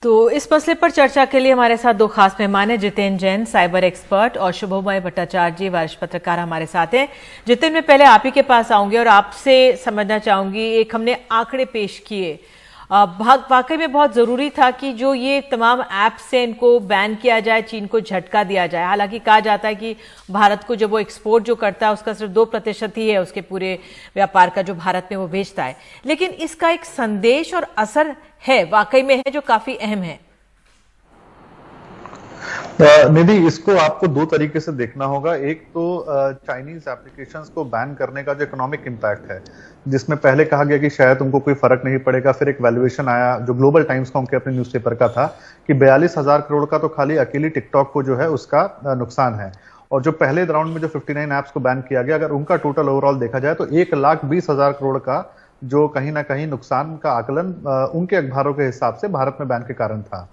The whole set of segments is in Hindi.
तो इस मसले पर चर्चा के लिए हमारे साथ दो खास मेहमान हैं, जितेन जैन साइबर एक्सपर्ट और शुभमय भट्टाचार्य जी वरिष्ठ पत्रकार हमारे साथ हैं। जितेन, मैं पहले आप ही के पास आऊंगी और आपसे समझना चाहूंगी, एक हमने आंकड़े पेश किए, वाकई में बहुत जरूरी था कि जो ये तमाम ऐप्स से इनको बैन किया जाए, चीन को झटका दिया जाए। हालांकि कहा जाता है कि भारत को जब वो एक्सपोर्ट जो करता है उसका सिर्फ 2% ही है उसके पूरे व्यापार का जो भारत में वो भेजता है, लेकिन इसका एक संदेश और असर है, वाकई में है, जो काफी अहम है। निधि, इसको आपको दो तरीके से देखना होगा। एक तो चाइनीज एप्लीकेशंस को बैन करने का जो इकोनॉमिक इंपैक्ट है, जिसमें पहले कहा गया कि शायद उनको कोई फर्क नहीं पड़ेगा, फिर एक वैल्यूएशन आया जो ग्लोबल टाइम्स का उनके अपने न्यूज़पेपर का था कि 42,000 करोड़ का तो खाली अकेली टिकटॉक को जो है उसका नुकसान है। और जो पहले राउंड में जो 59 ऐप्स को बैन किया गया, अगर उनका टोटल ओवरऑल देखा जाए तो 1,20,000 करोड़ का जो कहीं ना कहीं नुकसान का आकलन उनके अखबारों के हिसाब से भारत में बैन के कारण था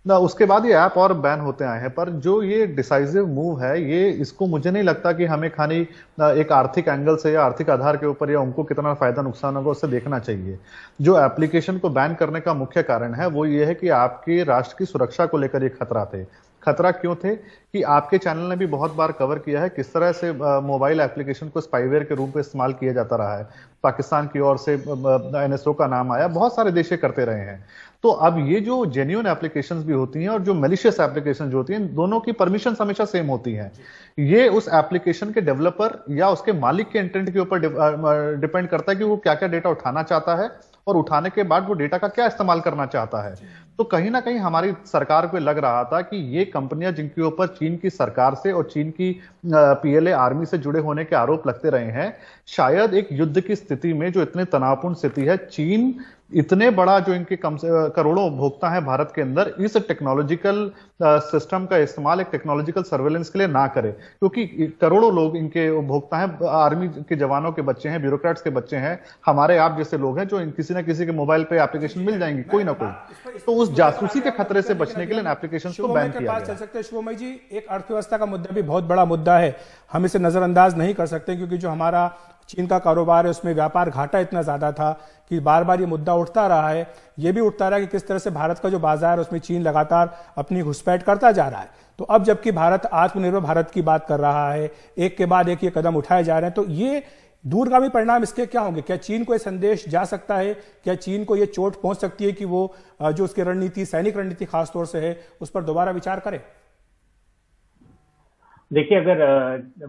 ना। उसके बाद ये ऐप और बैन होते आए हैं, पर जो ये डिसाइसिव मूव है, ये इसको मुझे नहीं लगता कि हमें खाली एक आर्थिक एंगल से या आर्थिक आधार के ऊपर या उनको कितना फायदा नुकसान होगा उससे देखना चाहिए। जो एप्लीकेशन को बैन करने का मुख्य कारण है वो ये है कि आपके राष्ट्र की सुरक्षा को लेकर ये खतरा थे। खतरा क्यों थे कि आपके चैनल ने भी बहुत बार कवर किया है किस तरह से मोबाइल एप्लीकेशन को स्पाईवेयर के रूप में इस्तेमाल किया जाता रहा है। पाकिस्तान की ओर से एनएसओ का नाम आया, बहुत सारे देश करते रहे हैं। तो अब ये जो जेन्युइन एप्लीकेशंस भी होती हैं और जो मैलिशियस एप्लीकेशन जो होती हैं, दोनों की परमिशन हमेशा सेम होती हैं। ये उस एप्लीकेशन के डेवलपर या उसके मालिक के इंटेंट के ऊपर डिपेंड करता है कि वो क्या क्या डेटा उठाना चाहता है और उठाने के बाद वो डेटा का क्या इस्तेमाल करना चाहता है। तो कहीं ना कहीं हमारी सरकार को लग रहा था कि ये कंपनियां जिनके ऊपर चीन की सरकार से और चीन की पीएलए आर्मी से जुड़े होने के आरोप लगते रहे हैं, शायद एक युद्ध की स्थिति में जो इतने तनावपूर्ण स्थिति है, चीन इतने बड़ा जो इनके कम से करोड़ों उपभोक्ता हैं भारत के अंदर, इस टेक्नोलॉजिकल सिस्टम का इस्तेमाल एक टेक्नोलॉजिकल सर्वेलेंस के लिए ना करे, क्योंकि करोड़ों लोग इनके उपभोक्ता हैं, आर्मी के जवानों के बच्चे हैं, ब्यूरोक्रेट्स के बच्चे हैं, हमारे आप जैसे लोग हैं, जो किसी ना किसी के मोबाइल पे एप्लीकेशन मिल जाएंगी कोई ना कोई। तो उस जासूसी के खतरे से बचने के लिए एप्लीकेशन को बैन किया गया। चल सकते हैं शुभमय जी, एक अर्थव्यवस्था का मुद्दा भी बहुत बड़ा मुद्दा है, हम इसे नजरअंदाज नहीं कर सकते, क्योंकि जो हमारा चीन का कारोबार है उसमें व्यापार घाटा इतना ज्यादा था कि बार बार ये मुद्दा उठता रहा है। ये भी उठता रहा कि किस तरह से भारत का जो बाजार है उसमें चीन लगातार अपनी घुसपैठ करता जा रहा है। तो अब जबकि भारत आत्मनिर्भर भारत की बात कर रहा है, एक के बाद एक ये कदम उठाए जा रहे हैं, तो ये दूरगामी परिणाम इसके क्या होंगे? क्या चीन को ये संदेश जा सकता है, क्या चीन को ये चोट पहुंच सकती है कि वो जो उसकी रणनीति, सैनिक रणनीति खासतौर से है, उस पर दोबारा विचार करे? देखिए, अगर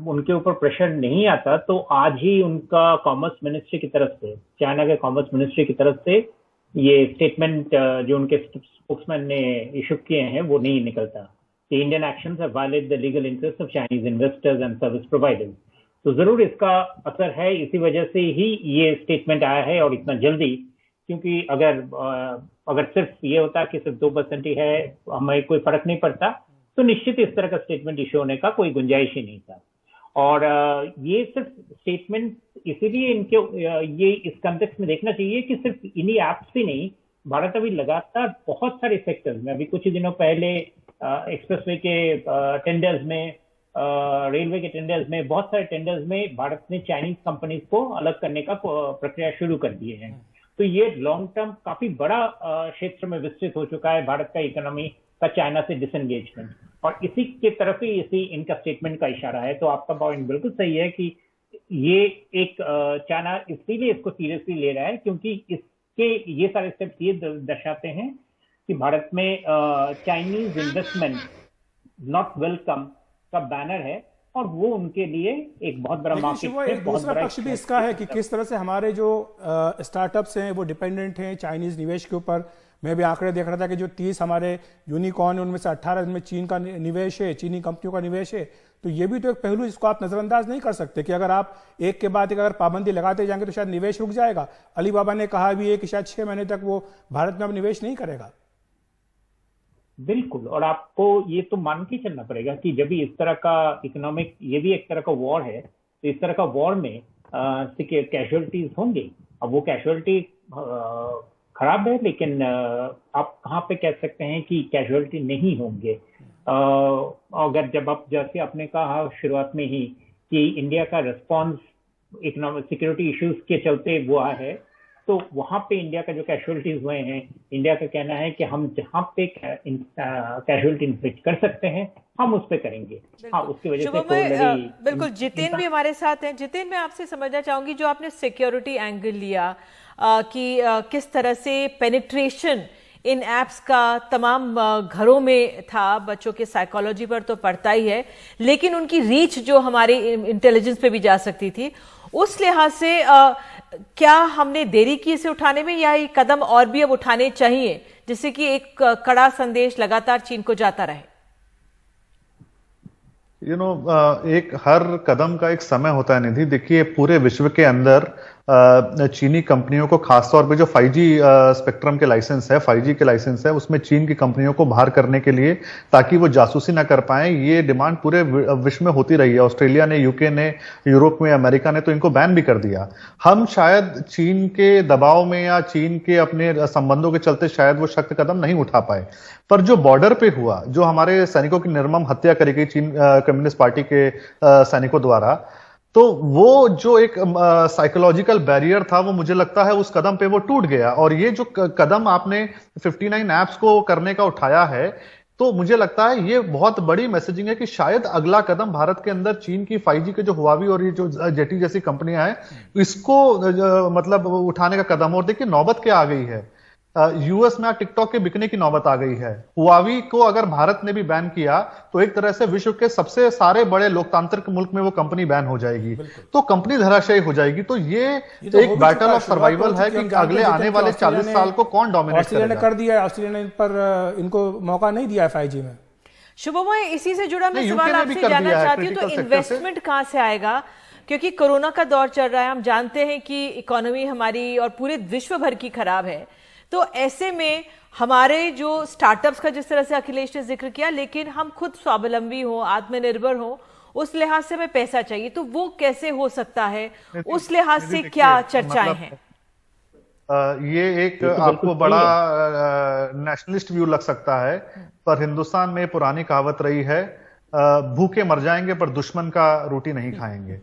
उनके ऊपर प्रेशर नहीं आता तो आज ही उनका कॉमर्स मिनिस्ट्री की तरफ से, चाइना के कॉमर्स मिनिस्ट्री की तरफ से ये स्टेटमेंट जो उनके स्पोक्समैन ने इशू किए हैं वो नहीं निकलता कि Indian actions have violated the legal interest of Chinese investors and service providers. तो जरूर इसका असर है, इसी वजह से ही ये स्टेटमेंट आया है और इतना जल्दी, क्योंकि अगर सिर्फ ये होता कि सिर्फ 2% ही है, हमें कोई फर्क नहीं पड़ता, तो निश्चित इस तरह का स्टेटमेंट इश्यू होने का कोई गुंजाइश ही नहीं था। और ये सिर्फ स्टेटमेंट इसीलिए इनके ये इस कंटेक्स्ट में देखना चाहिए कि सिर्फ इन्हीं ऐप्स ही नहीं, भारत अभी लगातार बहुत सारे सेक्टर्स में, अभी कुछ दिनों पहले एक्सप्रेसवे के टेंडर्स में, रेलवे के टेंडर्स में, बहुत सारे टेंडर्स में भारत ने चाइनीज कंपनीज को अलग करने का प्रक्रिया शुरू कर दिए हैं। तो ये लॉन्ग टर्म काफी बड़ा क्षेत्र में विस्तृत हो चुका है भारत का इकोनॉमी का चाइना से डिसएंगेजमेंट, और इसी के तरफ ही इसी इनका स्टेटमेंट का इशारा है। तो आपका पॉइंट बिल्कुल सही है कि ये एक चाइना इसीलिए इसको सीरियसली ले रहा है, क्योंकि इसके ये सारे स्टेप्स ये दर्शाते हैं कि भारत में चाइनीज इन्वेस्टमेंट नॉट वेलकम का बैनर है, और वो उनके लिए एक बहुत बड़ा मार्केट है। एक दूसरा पक्ष भी इसका है कि किस तरह से हमारे जो स्टार्टअप्स हैं वो डिपेंडेंट हैं चाइनीज निवेश के ऊपर। मैं भी आंकड़े देख रहा था कि जो 30 हमारे यूनिकॉर्न, उनमें से 18 इनमें चीन का निवेश है, चीनी कंपनियों का निवेश है। तो ये भी तो एक पहलू जिसको आप नजरअंदाज नहीं कर सकते कि अगर आप एक के बाद एक अगर पाबंदी लगाते जाएंगे तो शायद निवेश रुक जाएगा। अलीबाबा ने कहा भी है कि शायद 6 महीने तक वो भारत में अब निवेश नहीं करेगा। बिल्कुल, और आपको ये तो मान के चलना पड़ेगा कि जब भी इस तरह का इकोनॉमिक, ये भी एक तरह का वॉर है, तो इस तरह का वॉर में कैजुअलिटीज होंगे। अब वो कैजुअलिटी खराब है, लेकिन आप कहाँ पे कह सकते हैं कि कैजुअलिटी नहीं होंगे? अगर जब आप, जैसे आपने कहा शुरुआत में ही कि इंडिया का रिस्पॉन्स इकोनॉमिक सिक्योरिटी इश्यूज के चलते हुआ है, तो वहां पे इंडिया का जो कैजुअलिटीज हुए हैं, इंडिया का कहना है कि हम जहां पे कैजुअलिटी इन्फ्लिक्ट कर सकते हैं हम उस पे करेंगे। हाँ, उसकी वजह से बिल्कुल जितेन भी हमारे साथ हैं। जितेन, मैं आपसे समझना चाहूंगी जो आपने सिक्योरिटी एंगल लिया कि किस तरह से पेनिट्रेशन इन एप्स का तमाम घरों में था, बच्चों के साइकोलॉजी पर तो पड़ता ही है, लेकिन उनकी रीच जो हमारी इंटेलिजेंस पे भी जा सकती थी, उस लिहाज से क्या हमने देरी की इसे उठाने में, या ये कदम और भी अब उठाने चाहिए जिससे कि एक कड़ा संदेश लगातार चीन को जाता रहे? एक हर कदम का एक समय होता है निधि। देखिए, पूरे विश्व के अंदर चीनी कंपनियों को, खासतौर पे जो 5G स्पेक्ट्रम के लाइसेंस है, 5G के लाइसेंस है, उसमें चीन की कंपनियों को बाहर करने के लिए, ताकि वो जासूसी ना कर पाए, ये डिमांड पूरे विश्व में होती रही है। ऑस्ट्रेलिया ने, यूके ने, यूरोप में, अमेरिका ने तो इनको बैन भी कर दिया। हम शायद चीन के दबाव में या चीन के अपने संबंधों के चलते शायद वो सख्त कदम नहीं उठा पाए, पर जो बॉर्डर पे हुआ, जो हमारे सैनिकों की निर्मम हत्या करी गई चीन कम्युनिस्ट पार्टी के सैनिकों द्वारा, तो वो जो एक साइकोलॉजिकल बैरियर था, वो मुझे लगता है उस कदम पे वो टूट गया। और ये जो कदम आपने 59 एप्स को करने का उठाया है, तो मुझे लगता है ये बहुत बड़ी मैसेजिंग है कि शायद अगला कदम भारत के अंदर चीन की 5G के जो हुआवी और ये जो जेटी जैसी कंपनियां हैं, इसको मतलब उठाने का कदम। और देखिए, नौबत क्या आ गई है, यूएस में टिकटॉक के बिकने की नौबत आ गई है। हुआवी को अगर भारत ने भी बैन किया तो एक तरह से विश्व के सबसे सारे बड़े लोकतांत्रिक मुल्क में वो कंपनी बैन हो जाएगी, तो कंपनी धराशायी हो जाएगी। तो ये एक बैटल ऑफ सर्वाइवल है कि अगले आने वाले 40 साल को कौन डोमिनेट करेगा। ऑस्ट्रेलिया ने कर दिया है, ऑस्ट्रेलिया ने पर इनको मौका नहीं दिया 5G में। शुभमय, इसी से जुड़ा मैं सवाल आपसे जानना चाहती हूँ, तो इन्वेस्टमेंट कहां से आएगा? क्योंकि कोरोना का दौर चल रहा है, हम जानते हैं कि इकोनॉमी हमारी और पूरे विश्व भर की खराब है, तो ऐसे में हमारे जो स्टार्टअप्स का जिस तरह से अखिलेश ने जिक्र किया, लेकिन हम खुद स्वावलंबी हो, आत्मनिर्भर हो, उस लिहाज से हमें पैसा चाहिए, तो वो कैसे हो सकता है? उस लिहाज से क्या चर्चाएं हैं? ये एक आपको बड़ा नेशनलिस्ट व्यू लग सकता है, पर हिंदुस्तान में पुरानी कहावत रही है, भूखे मर जाएंगे पर दुश्मन का रोटी नहीं खाएंगे।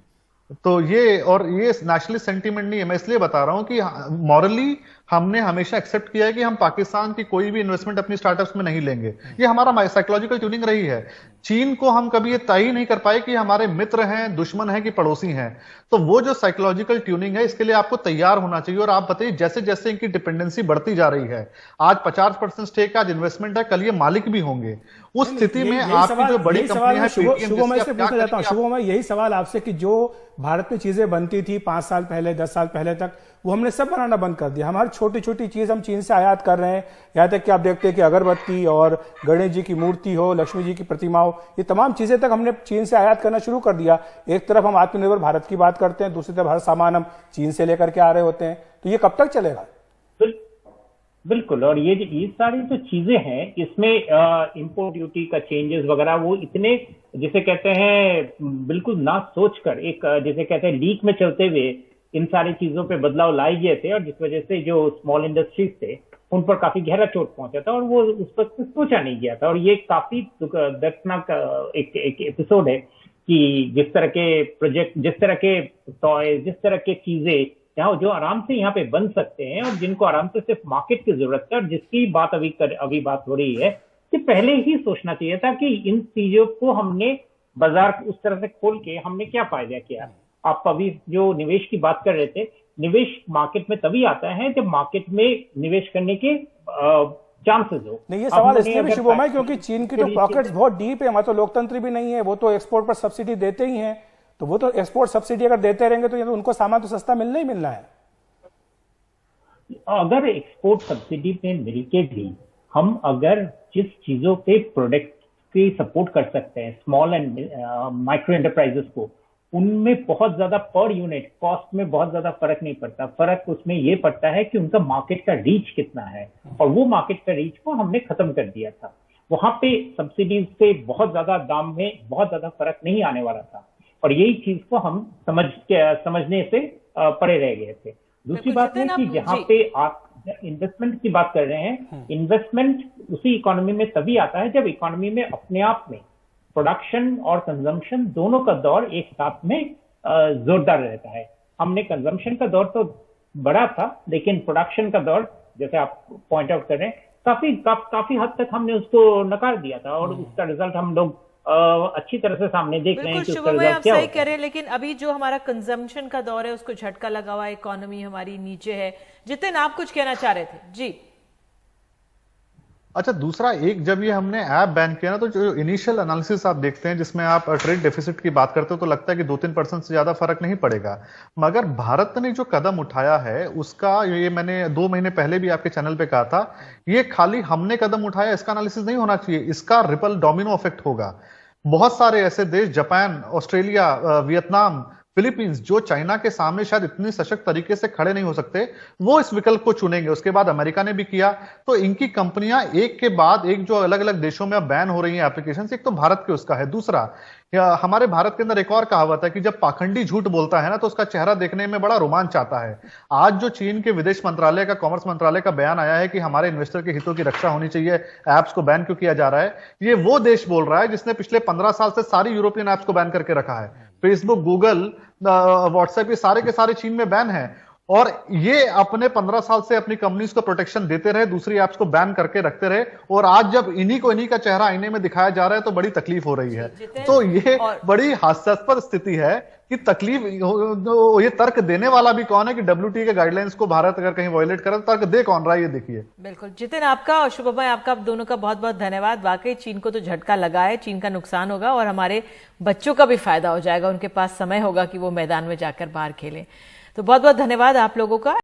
तो ये नेशनलिस्ट सेंटीमेंट नहीं है, मैं इसलिए बता रहा हूं कि मॉरली हमने हमेशा एक्सेप्ट किया है कि हम पाकिस्तान की कोई भी इन्वेस्टमेंट अपनी स्टार्टअप्स में नहीं लेंगे। ये हमारा साइकोलॉजिकल ट्यूनिंग रही है। चीन को हम कभी ये तय ही नहीं कर पाए कि हमारे मित्र हैं, दुश्मन हैं कि पड़ोसी हैं। तो वो जो साइकोलॉजिकल ट्यूनिंग है, इसके लिए आपको तैयार होना चाहिए। और आप बताइए, जैसे जैसे इनकी डिपेंडेंसी बढ़ती जा रही है, आज 50% स्टेक आज इन्वेस्टमेंट है, कल ये मालिक भी होंगे। उस स्थिति में आपकी जो बड़ी कंपनियां हैं, शुभम, यही सवाल आपसे कि जो भारत में चीजें बनती थी 5 साल पहले, 10 साल पहले तक, वो हमने सब बनाना बंद कर दिया। हमारी छोटी छोटी चीज हम चीन से आयात कर रहे हैं। यहाँ तक कि आप देखते हैं कि अगरबत्ती और गणेश जी की मूर्ति हो, लक्ष्मी जी की प्रतिमा हो, ये तमाम चीजें तक हमने चीन से आयात करना शुरू कर दिया। एक तरफ हम आत्मनिर्भर भारत की बात करते हैं, दूसरी तरफ हर सामान हम चीन से लेकर के आ रहे होते हैं। तो ये कब तक चलेगा? बिल्कुल। और ये सारी जो चीजें हैं, इसमें इंपोर्ट ड्यूटी का चेंजेस वगैरह, वो इतने जिसे कहते हैं बिल्कुल ना सोचकर, एक जिसे कहते हैं लीक में चलते हुए इन सारी चीजों पे बदलाव लाए गए थे, और जिस वजह से जो स्मॉल इंडस्ट्रीज थे उन पर काफी गहरा चोट पहुंचा था, और वो उस पर सोचा नहीं गया था। और ये काफी दर्दनाक एक एपिसोड है कि जिस तरह के प्रोजेक्ट, जिस तरह के टॉय, जिस तरह के चीजें यहाँ जो आराम से यहाँ पे बन सकते हैं, और जिनको आराम से सिर्फ मार्केट की जरूरत है, और जिसकी बात अभी बात हो रही है कि पहले ही सोचना चाहिए था कि इन चीजों को हमने बाजार उस तरह से खोल के हमने क्या फायदा किया। आप अभी जो निवेश की बात कर रहे थे, निवेश मार्केट में तभी आता है जब मार्केट में निवेश करने के चांसेस हो। नहीं, ये सवाल इसलिए भी शुभम है क्योंकि चीन की तो पॉकेट्स बहुत डीप है, वहां तो लोकतंत्र भी नहीं है, वो तो एक्सपोर्ट पर सब्सिडी देते ही हैं। तो वो तो एक्सपोर्ट सब्सिडी अगर देते रहेंगे तो ये तो उनको सामान तो सस्ता मिलना ही मिलना है। अगर एक्सपोर्ट सब्सिडी पे मिलके भी हम अगर जिस चीजों पे प्रोडक्ट की सपोर्ट कर सकते हैं, स्मॉल एंड माइक्रो एंटरप्राइजेस को, उनमें बहुत ज्यादा पर यूनिट कॉस्ट में बहुत ज्यादा फर्क नहीं पड़ता। फर्क उसमें ये पड़ता है कि उनका मार्केट का रीच कितना है, और वो मार्केट का रीच को हमने खत्म कर दिया था। वहां पे सब्सिडीज से बहुत ज्यादा दाम में बहुत ज्यादा फर्क नहीं आने वाला था, और यही चीज को हम समझने से परे रह गए थे। दूसरी बात है कि जहां पे आप इन्वेस्टमेंट की बात कर रहे हैं, इन्वेस्टमेंट उसी इकोनॉमी में तभी आता है जब इकोनॉमी में अपने आप में प्रोडक्शन और कंजम्पशन दोनों का दौर एक साथ में जोरदार रहता है। हमने कंजम्पशन का दौर तो बड़ा था, लेकिन प्रोडक्शन का दौर जैसे आप पॉइंट आउट कर रहे हैं काफी हद तक हमने उसको नकार दिया था, और उसका रिजल्ट हम लोग अच्छी तरह से सामने देख रहे हैं कि उसका शुभ भाई, रिजल्ट आप क्या सही होता कह है। रहे हैं, लेकिन अभी जो हमारा कंजम्पशन का दौर है उसको झटका लगा हुआ है, इकोनॉमी हमारी नीचे है। जितिन, आप कुछ कहना चाह रहे थे जी? अच्छा, दूसरा एक, जब ये हमने ऐप बैन किया ना, तो जो इनिशियल एनालिसिस आप देखते हैं जिसमें आप ट्रेड डेफिसिट की बात करते हो, तो लगता है कि 2-3% से ज्यादा फर्क नहीं पड़ेगा। मगर भारत ने जो कदम उठाया है उसका, ये मैंने 2 महीने पहले भी आपके चैनल पे कहा था, ये खाली हमने कदम उठाया इसका एनालिसिस नहीं होना चाहिए, इसका रिपल डोमिनो इफेक्ट होगा। बहुत सारे ऐसे देश, जापान, ऑस्ट्रेलिया, वियतनाम, फिलीपींस, जो चाइना के सामने शायद इतनी सशक्त तरीके से खड़े नहीं हो सकते, वो इस विकल्प को चुनेंगे। उसके बाद अमेरिका ने भी किया। तो इनकी कंपनियां एक के बाद एक जो अलग अलग देशों में अब बैन हो रही हैं एप्लीकेशन, एक तो भारत के उसका है। दूसरा, हमारे भारत के अंदर एक और कहावत है कि जब पाखंडी झूठ बोलता है ना, तो उसका चेहरा देखने में बड़ा रोमांच आता है। आज जो चीन के विदेश मंत्रालय का, कॉमर्स मंत्रालय का बयान आया है कि हमारे इन्वेस्टर के हितों की रक्षा होनी चाहिए, एप्स को बैन क्यों किया जा रहा है, ये वो देश बोल रहा है जिसने पिछले 15 साल से सारी यूरोपियन एप्स को बैन करके रखा है। फेसबुक, गूगल, व्हाट्सएप, ये सारे के सारे चीन में बैन है, और ये अपने 15 साल से अपनी कंपनीज को प्रोटेक्शन देते रहे, दूसरी ऐप्स को बैन करके रखते रहे, और आज जब इन्हीं का चेहरा आईने में दिखाया जा रहा है तो बड़ी तकलीफ हो रही है। तो ये बड़ी हास्यास्पद स्थिति है कि तकलीफ, ये तर्क देने वाला भी कौन है कि WTO के गाइडलाइंस को भारत अगर कहीं वायलेट करे तो तर्क दे कौन रहा है, ये देखिए। बिल्कुल जितिन, आपका और शुभ भाई, आपका दोनों का बहुत बहुत धन्यवाद। वाकई चीन को तो झटका लगा है, चीन का नुकसान होगा और हमारे बच्चों का भी फायदा हो जाएगा, उनके पास समय होगा कि वो मैदान में जाकर बाहर खेलें। तो बहुत बहुत धन्यवाद आप लोगों का।